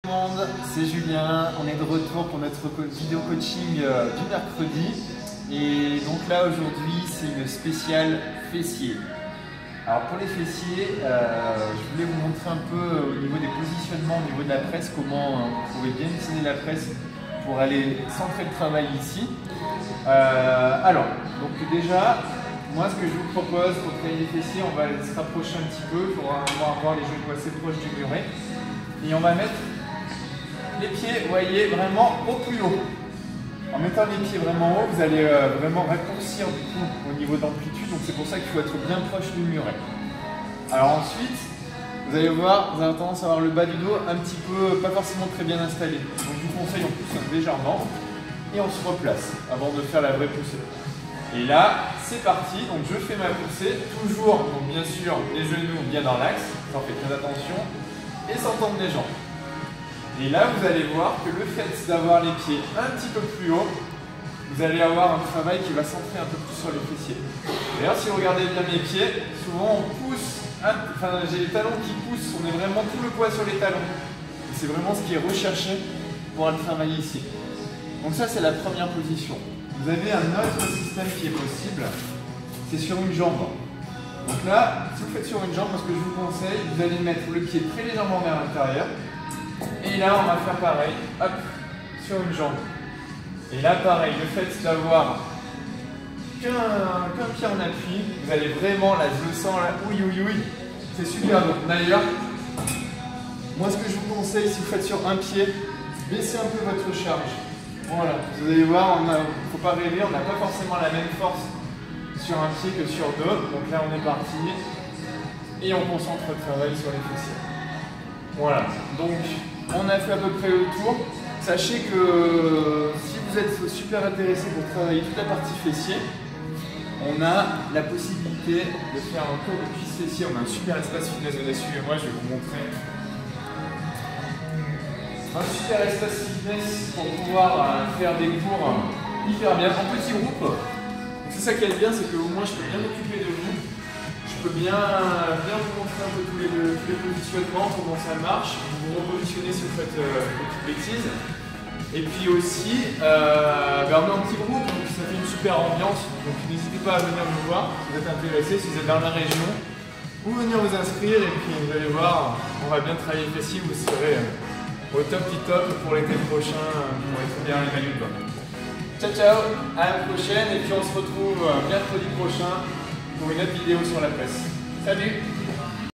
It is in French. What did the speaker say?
Bonjour tout le monde, c'est Julien, on est de retour pour notre vidéo coaching du mercredi et donc là aujourd'hui c'est une spéciale fessier. Alors pour les fessiers, je voulais vous montrer un peu au niveau des positionnements, au niveau de la presse, comment vous pouvez bien utiliser la presse pour aller centrer le travail ici. Donc déjà, moi ce que je vous propose pour travailler les fessiers, on va se rapprocher un petit peu pour avoir les genoux assez proches du muret et on va mettre les pieds, vous voyez, vraiment au plus haut. En mettant les pieds vraiment haut, vous allez vraiment raccourcir du coup au niveau d'amplitude, donc c'est pour ça qu'il faut être bien proche du muret. Alors ensuite, vous allez voir, vous avez tendance à avoir le bas du dos un petit peu, pas forcément très bien installé. Donc je vous conseille, on pousse légèrement et on se replace avant de faire la vraie poussée. Et là, c'est parti, donc je fais ma poussée, toujours, donc bien sûr, les genoux bien dans l'axe, ça en fait très attention, et sans tendre les jambes. Et là, vous allez voir que le fait d'avoir les pieds un petit peu plus haut, vous allez avoir un travail qui va centrer un peu plus sur les fessiers. D'ailleurs, si vous regardez bien mes pieds, souvent on pousse, j'ai les talons qui poussent, on met vraiment tout le poids sur les talons. C'est vraiment ce qui est recherché pour aller travailler ici. Donc ça, c'est la première position. Vous avez un autre système qui est possible, c'est sur une jambe. Donc là, si vous faites sur une jambe, ce que je vous conseille, vous allez mettre le pied très légèrement vers l'intérieur. Et là, on va faire pareil, hop, sur une jambe. Et là, pareil, le fait d'avoir qu'un pied en appui, vous allez vraiment, là, je le sens, là, oui, c'est super bon. D'ailleurs, moi, ce que je vous conseille, si vous faites sur un pied, baissez un peu votre charge. Voilà, vous allez voir, il ne faut pas rêver, on n'a pas forcément la même force sur un pied que sur d'autres. Donc là, on est parti et on concentre le travail sur les fessiers. Voilà, donc on a fait à peu près le tour. Sachez que si vous êtes super intéressé pour travailler toute la partie fessier, on a la possibilité de faire un cours de cuisse fessier. On a un super espace fitness dessus et moi je vais vous montrer. Un super espace fitness pour pouvoir faire des cours hyper bien en petit groupe. C'est ça qui est bien, c'est que au moins je peux bien m'occuper de vous. Je peux bien vous montrer un peu tous les positionnements, comment ça marche, vous repositionnez si vous faites des petites bêtises. Et puis aussi, on est en petit groupe, donc ça fait une super ambiance. Donc n'hésitez pas à venir me voir si vous êtes intéressé, si vous êtes dans la région, ou venir vous inscrire et puis vous allez voir, on va bien travailler le fessier, vous serez au top du top pour l'été prochain pour être bien les maillots de bain. Ciao ciao, à la prochaine et puis on se retrouve mercredi prochain pour une autre vidéo sur la presse. Salut!